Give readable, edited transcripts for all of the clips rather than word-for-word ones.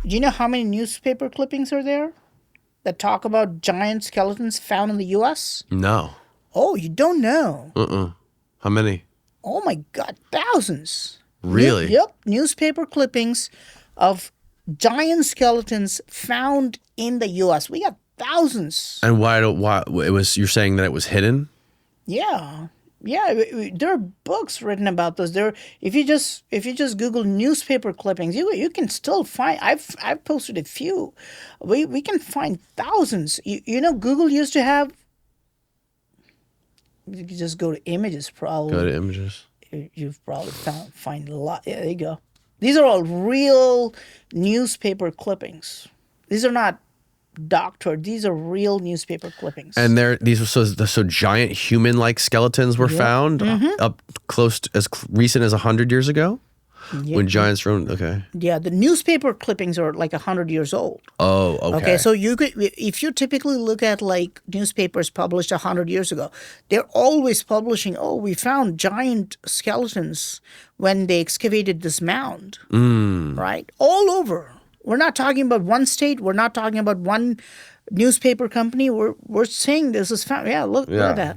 Do you know how many newspaper clippings are there that talk about giant skeletons found in the U.S.? No. Oh, you don't know? How many? Oh my God, thousands. Really? Yep, newspaper clippings of giant skeletons found in the U.S. We got thousands. And why it was, you're saying that it was hidden? Yeah, yeah. There are books written about this. There, if you just Google newspaper clippings, you can still find. I've posted a few. We can find thousands. You know, Google used to have. You can just go to images. Probably Go to images. you've probably find a lot. Yeah, there you go. These are all real newspaper clippings. These are not doctored. These are real newspaper clippings. And these were so giant human-like skeletons were found up close to, as recent as 100 years ago, when giants roamed. Okay. Yeah, the newspaper clippings are like 100 years old. Oh, okay. Okay, so you could, if you typically look at like newspapers published 100 years ago, they're always publishing, oh, we found giant skeletons when they excavated this mound, right? All over. We're not talking about one state. We're not talking about one newspaper company. We're saying this is found. Yeah, look at that.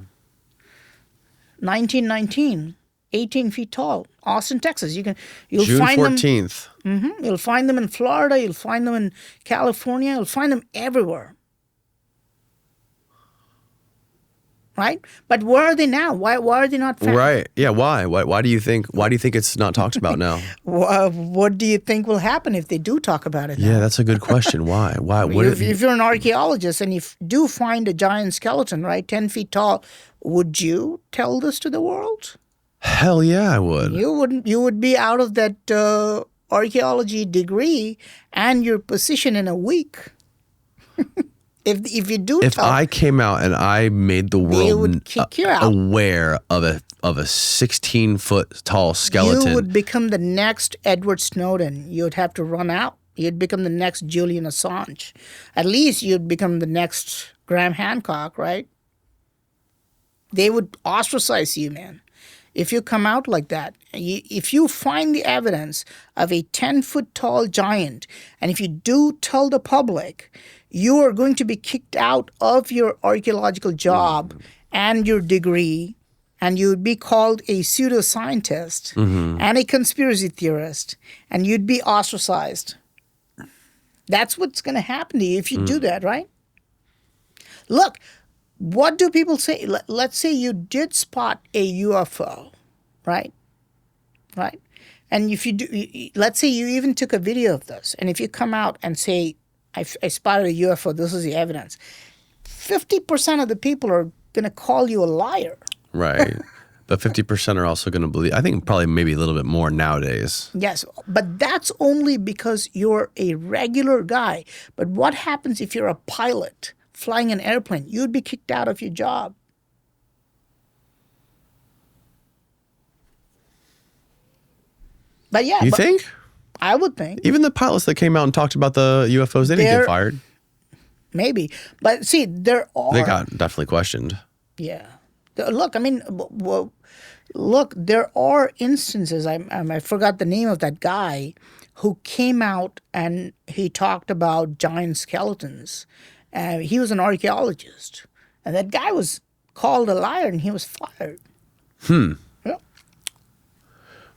1919, 18 feet tall, Austin, Texas. You'll June find 14th. them. You'll find them in Florida. You'll find them in California. You'll find them everywhere. Right? But where are they now? Why are they not found? Right. Yeah. Why? Why do you think it's not talked about now? What do you think will happen if they do talk about it now? Yeah, that's a good question. Why? If you're an archaeologist and you do find a giant skeleton, right, 10 feet tall, would you tell this to the world? Hell yeah, I would. You wouldn't. You would be out of that archaeology degree and your position in a week. If you do, if I came out and I made the would world kick you out. aware of a 16-foot tall skeleton, you would become the next Edward Snowden. You'd have to run out. You'd become the next Julian Assange. At least you'd become the next Graham Hancock, right? They would ostracize you, man. If you come out like that, if you find the evidence of a 10-foot tall giant, and if you do tell the public, you are going to be kicked out of your archaeological job and your degree, and you would be called a pseudoscientist and a conspiracy theorist, and you'd be ostracized. That's what's going to happen to you if you do that, right? Look, what do people say? Let's say you did spot a UFO, right? Right? And if you do, let's say you even took a video of this, and if you come out and say, I spotted a UFO, this is the evidence, 50% of the people are going to call you a liar. right? But 50% are also going to believe. I think probably maybe a little bit more nowadays. Yes, but that's only because you're a regular guy. But what happens if you're a pilot flying an airplane? You'd be kicked out of your job. But yeah, You think? I would think. Even the pilots that came out and talked about the UFOs, they didn't get fired. Maybe. But see, there are... They got definitely questioned. Yeah. Look, I mean, look, there are instances, I forgot the name of that guy, who came out and he talked about giant skeletons. He was an archaeologist. And that guy was called a liar and he was fired. Yeah.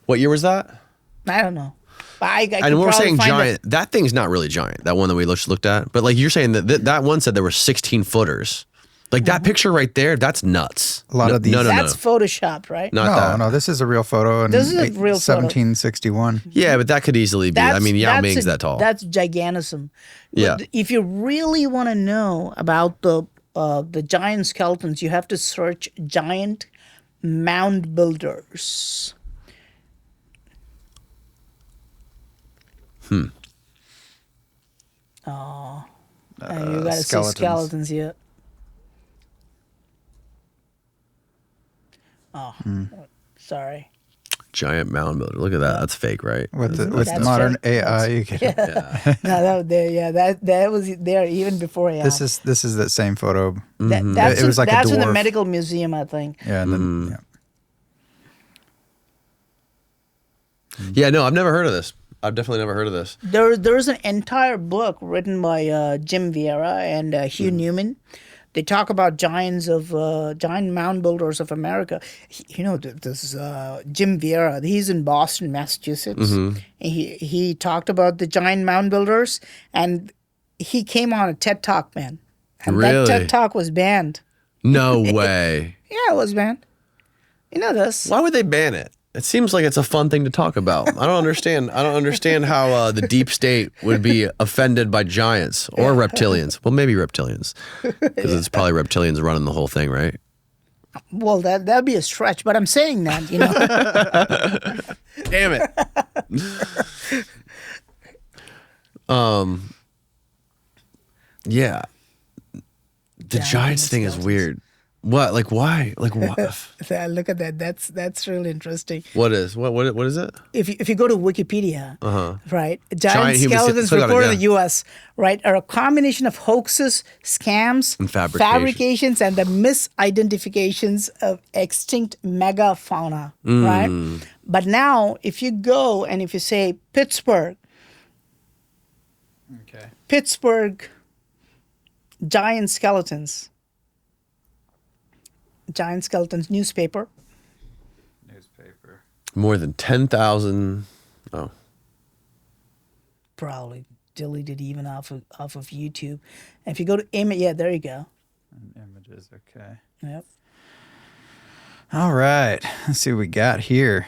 What year was that? I don't know. But I And we're saying giant. That thing's not really giant. That one that we looked at. But like you're saying that one said there were 16 footers. Like that picture right there, that's nuts. A lot of these. That's Photoshopped, right? No, this is a real photo. This is a real photo. 1761. Yeah, but that could easily be. I mean, Yao Ming's that tall. That's gigantism. Yeah. If you really want to know about the giant skeletons, you have to search giant mound builders. Oh, you got to say skeletons yet. Oh, sorry. Giant mound builder. Look at that. That's fake, right? With modern fake. AI, you can. No, that was there. Yeah, that was there even before AI. This is the same photo. That's it was like that's a dwarf. in the medical museum, I think. Yeah, and then Yeah, no, I've never heard of this. I've definitely never heard of this. There's an entire book written by Jim Vieira and Hugh Newman. They talk about giant mound builders of America. This Jim Vieira. He's in Boston, Massachusetts. And he talked about the giant mound builders, and he came on a TED Talk, man. And Really? that TED Talk was banned. No way. Yeah, it was banned. You know this. Why would they ban it? It seems like it's a fun thing to talk about. I don't understand. I don't understand how the deep state would be offended by giants or reptilians. Well, maybe reptilians, because it's probably reptilians running the whole thing, right? Well, that'd be a stretch, but I'm saying that, Damn it. Yeah. The giants thing is weird. What? Like why? Like what? Look at that. That's really interesting. What is? What is it? If you go to Wikipedia, right, Giant giant human skeletons still got it, reported in yeah. the U.S. right are a combination of hoaxes, scams, And fabrications, and the misidentifications of extinct megafauna. Right, but now if you go and if you say Pittsburgh giant skeletons newspaper. More than 10,000. Oh. Probably deleted even off of YouTube. And if you go to image, yeah, there you go. Images, okay. Yep. All right. Let's see what we got here.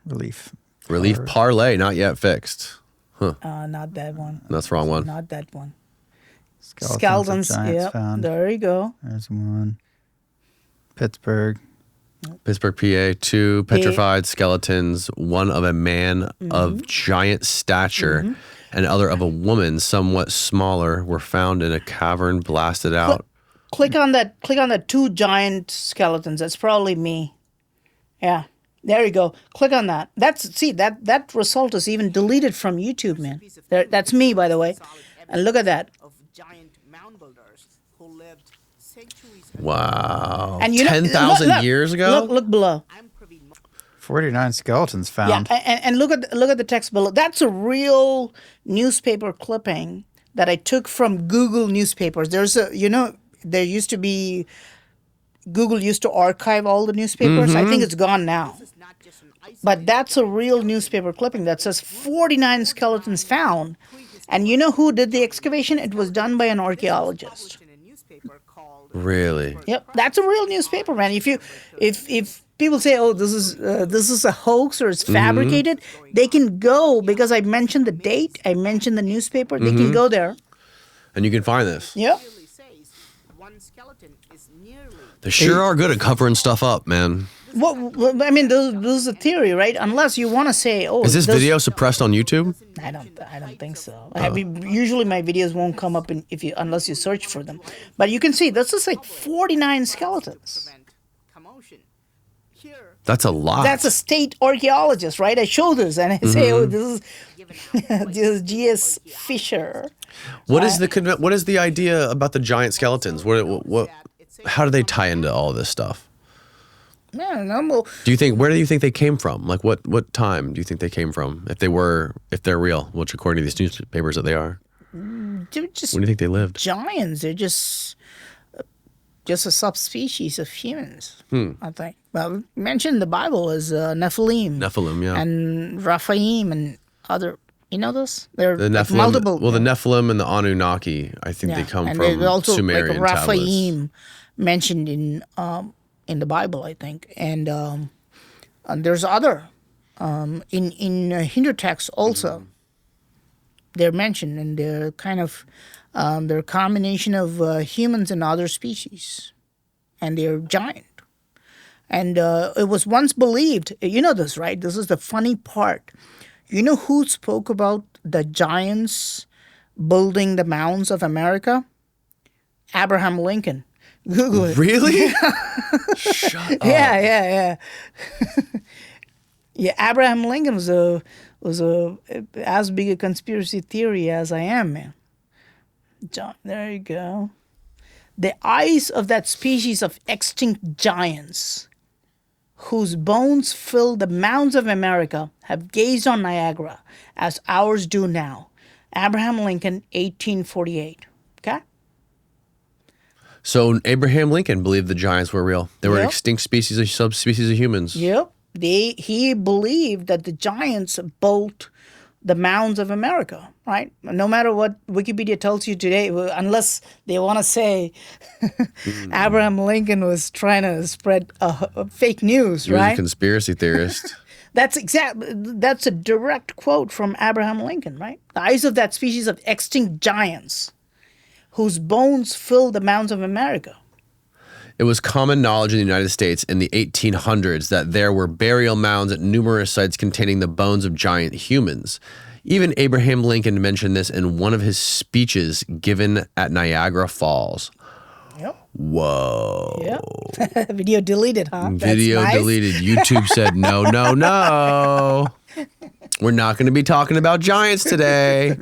Relief Parlay, not yet fixed. Not that one. That's the wrong one. Not that one. Skeletons of giants Yep. found. There you go. There's one. Pittsburgh. Pittsburgh, PA, 2 petrified skeletons, one of a man of giant stature and other of a woman somewhat smaller, were found in a cavern blasted out. Click on that 2 giant skeletons. That's probably me. Yeah. There you go. Click on that. That result is even deleted from YouTube, man. That's me, by the way. And look at that. Of giant mound builders who lived centuries ago. Wow. And 10,000 look, years ago? Look below. I'm Praveen. 49 skeletons found. Yeah, and look at the text below. That's a real newspaper clipping that I took from Google newspapers. There used to be Google used to archive all the newspapers. I think it's gone now. It's not just an But that's a real newspaper clipping that says 49 skeletons found. And you know who did the excavation? It was done by an archaeologist. in a newspaper called Really? Yep, that's a real newspaper, man. If people say, "Oh, this is a hoax or it's fabricated," they can go because I mentioned the date, I mentioned the newspaper. They can go there. And you can find this. Yep. clearly says one skeleton is nearly They sure are good at covering stuff up, man. Well, I mean, this is a theory, right? Unless you want to say, "Oh, Is this video suppressed on YouTube? I don't think so. Usually my videos won't come up unless you search for them. But you can see this is like 49 skeletons. prevent commotion. Here, That's a lot. That's a state archaeologist, right? I show this and I say, "Oh, this given is G.S. Fisher." What is the idea about the giant skeletons? What how do they tie into all this stuff? Man, well, Where do you think they came from? Like what time do you think they came from? If they're real, which according to these newspapers that they are. they're just When do you think they lived? giants. They're just a subspecies of humans, I think. Well, mentioned in the Bible as Nephilim. Nephilim, yeah. And Raphaim and other. You know this? They're The like Nephilim, multiple. well, the Nephilim and the Anunnaki, I think they come and from there's also Sumerian like tablets. Raphaim mentioned in the Bible, I think, and there's other in Hindu texts also. They're mentioned, and they're kind of they're a combination of humans and other species, and they're giant. And it was once believed. You know this, right? This is the funny part. You know who spoke about the giants building the mounds of America? Abraham Lincoln. Google it. Really? Shut up. Yeah. Yeah, Abraham Lincoln was as big a conspiracy theory as I am, man. There you go. The eyes of that species of extinct giants whose bones fill the mounds of America have gazed on Niagara as ours do now. Abraham Lincoln, 1848. Okay? So Abraham Lincoln believed the giants were real. They were Yep. extinct species of subspecies of humans. Yep. He believed that the giants built the mounds of America, right? No matter what Wikipedia tells you today, unless they want to say Abraham Lincoln was trying to spread fake news, He was a right? conspiracy theorist. That's a direct quote from Abraham Lincoln, right? The eyes of that species of extinct giants whose bones fill the mounds of America. It was common knowledge in the United States in the 1800s that there were burial mounds at numerous sites containing the bones of giant humans. Even Abraham Lincoln mentioned this in one of his speeches given at Niagara Falls. Yep. Whoa. Yep. Video deleted, huh? That's Video nice. deleted. YouTube said, no, no, no. We're not going to be talking about giants today.